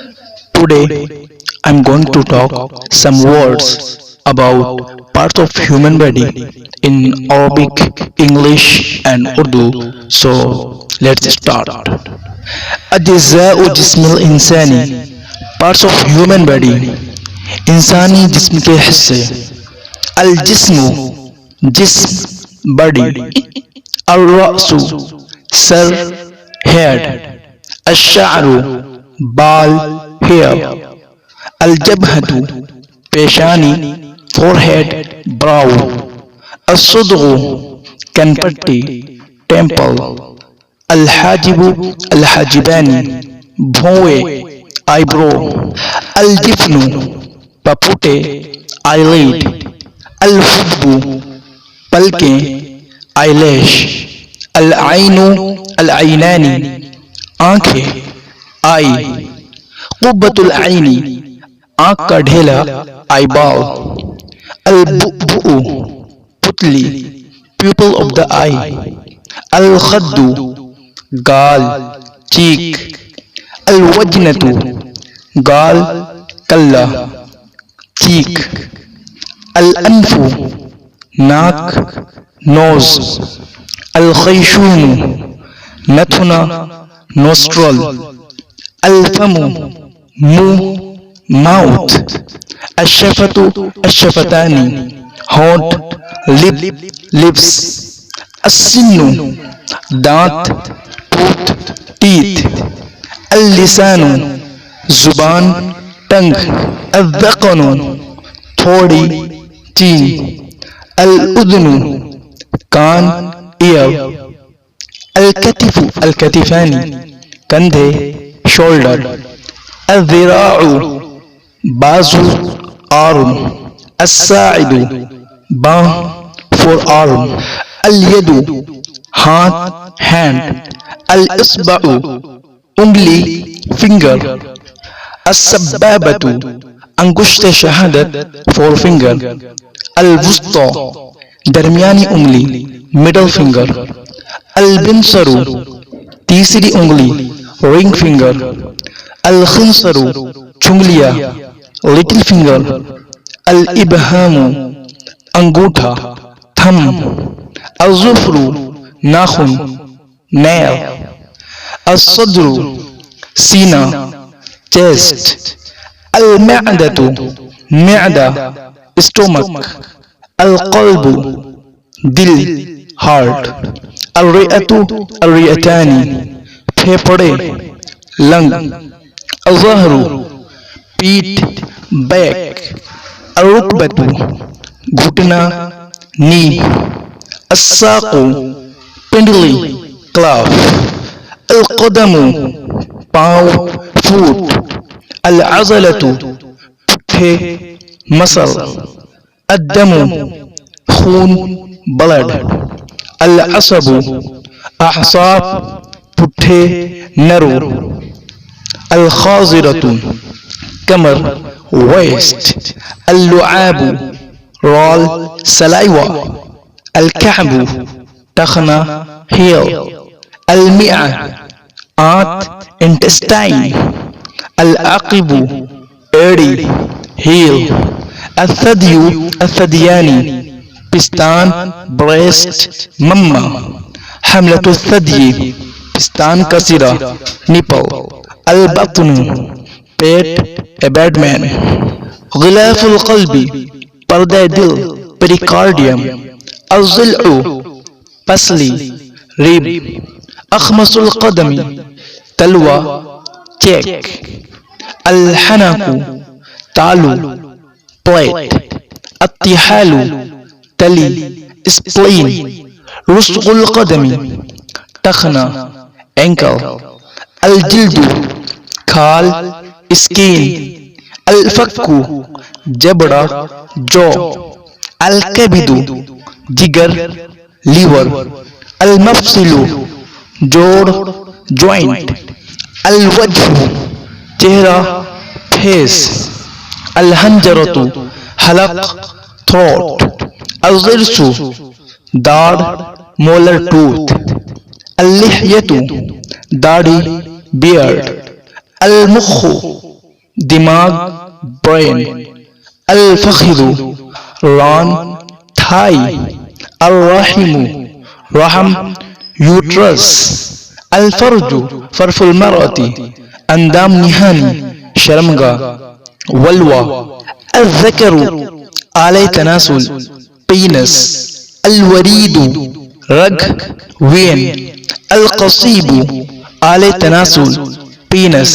Today I'm going to talk some words about parts of human body in Arabic, English and Urdu. So let's start. अज्ज़ाउ जिस्मिल इंसानी, parts of human body, इंसानी जिस्म के हिस्से. अल जिस्म, जिस्म body. अल रअसु, sir, head. अश्शाअरु, बाल, hair. अल जबहतु, पेशानी, forehead, ब्राउ. अस्सुद्गु, कनपट्टी, temple. अल हाजिबु, अल हाजिबानी, भौवे, eyebrow. अल जिफ्नु, पपुटे, eyelid. अल हुब्बु, पलकें, eyelash. अल आइनु, अल आइनानी, आंखें, आई. कुब्बतुल आइनी, आंख का ढेला, आईबॉल. अल बुअबुअ, पुतली, प्यूपल ऑफ द आई. अल खद्दु, गाल, चीक. अल वजनतु, गाल, कल्ला, चीक. अल अनफु, नाक, नोज. अल खैशूम, नथुना, नोस्ट्रल. अल फमु, मुंह, माउथ. अशफतु, अशफतानी, होंठ, लिप, लिप्स. अस्सिन्नु, दांत, टूथ, टीथ. अल लिसानु, जुबान, टंग. अज़्ज़क़नु, थोड़ी, चीन. अल उज़्नु, कान, ईयर. अल कतिफु, अल कतिफानी, कंधे, शोल्डर. अज़्ज़िराउ, बाजू, आर्म. अस्साइदु, बाह, फोर आर्म. अल यदु, हाथ, हैंड. अल इस्बाउ, उंगली, फिंगर. अस्सबाबतु, अंगुष्ठ शहादत, फोर फिंगर. अल वुस्ता, दरमियानी उंगली, मिडल फिंगर. अल बिनसरु, तीसरी उंगली, रिंग फिंगर. अल खिंसरु, चुंगलिया, लिटिल फिंगर. अल इबहामु, अंगूठा, थम. अल ज़ुफ्रु, नाखून, नेल. अल सद्रु, सीना, चेस्ट. अल मअदतु, मैदा, स्टोमक. अल क़ल्बु, दिल, हार्ट. अल रिअतु, अल रिअतानी, फेफड़े, लंग. अल ज़हरु, पीठ, बैक. अल रुकबतु, घुटना, नी. अस्साक़ु, पिंडली, क्लाफ. अल क़दमु, पाँव, फूट. अल अज़लतु, पुट्ठे, मसल. अद्दमु, खून, ब्लड. अल असबु, अहसाब, पुट्ठे, नर्व. अल खाज़िरतु, कमर, वेस्ट. अल लुआबु, रोल, सलाइवा. अल कअबु, टखना, heel. अल मिआ, आंत, इंटेस्टाइन. अल अक़िबु, एड़ी, heel. अल थदियु, अथदियानी, पिस्तान, ब्रेस्ट, मम्मा. हमलतु थदियी, पिस्तान का सिरा, निपल. अल बत्नु, पेट, एबैडमैन. ग़िलाफ़ुल क़ल्बी, पर्दे दिल, पेरिकार्डियम. अल ज़िल्उ, पसली, रिब. अख़मसुल क़दमी, तलवा, चेक. अल हनकु, तालु, प्लेट. अत्तिहालु, तली, स्प्लीन. रुस्ग़ुल क़दमी, टखना, एंकल. अल जिल्दु, खाल, स्किन. अल फ़क्कु, जबड़ा, जॉ. अल कबिदु, जिगर, लीवर. अल मफ़सिलु, जोड़, जॉइंट. अल वज्हु, चेहरा, फेस. अल हंजरतु, हलक, थ्रोट. अल ज़िरसु, दाढ़, मोलर टूथ. अल लिह्यतु, दाढ़ी, beard. Al-mukhu, dimag, brain. Al-fakhidu, ran, thigh. Al-rahimu, raham, uterus. Al-farju, farful marati. Andam nihani, sharmga. Walwa. Al-dhakaru, alay tanasul, penis. Al-waridu, rag, vein. Al-qasibu, alay tanasul, penis.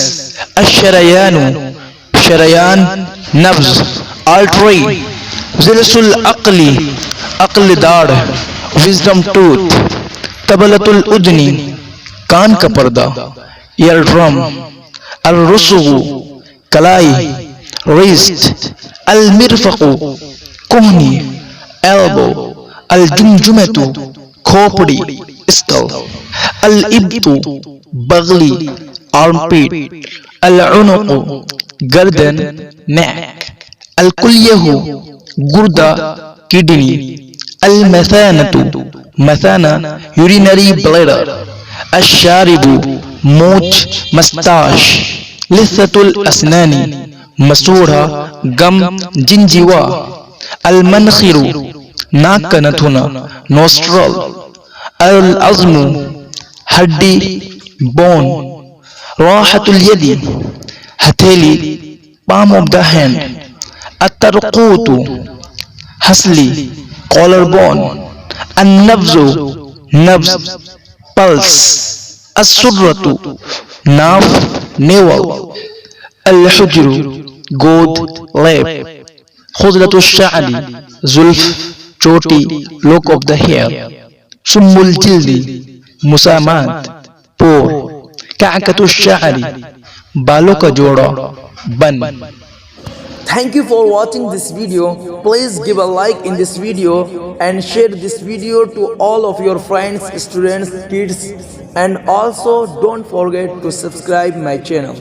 Al-sharayanu, sharayan, nabz, artery. Zilsul aqli, aqli daad, wisdom tooth. Tabalatul udni, कान का पर्दा, eardrum. Al-rusugu, कलाई, wrist. Al-mirfaqu, कोहनी, elbow. Al-jumjumatu, खोपड़ी, skull. Al-ibtu, बगली, armpit. Al-unuqu, गर्दन, neck. Al-kulyahu, गुर्दा, kidney. Al-mathanatu, mathana, urinary bladder. Al-sharibu, मूछ, mustache. Lithatul asnani, मसूड़ा, गम, जिंजीवा. Al-mankhiru, नाक का नथुना, nostril. Al-azmu, हड्डी, bone. राहतुल यदी, हथेली, palm of the hand. At-tarqutu, हसली, collarbone. An-nabzu, nabz, pulse. As-surratu, naaf, navel. Al-hujru, गोद, lap. खुजलतु शाअरी, जुल्फ, चोटी, lock of the hair. सुम्मुल जिल्दी, मुसामात, पोर. काकतु शाअरी, बालों का जोड़ा, बन. Thank you for watching this video. Please give a like in this video and share this video to all of your friends, students, kids, and also don't forget to subscribe my channel.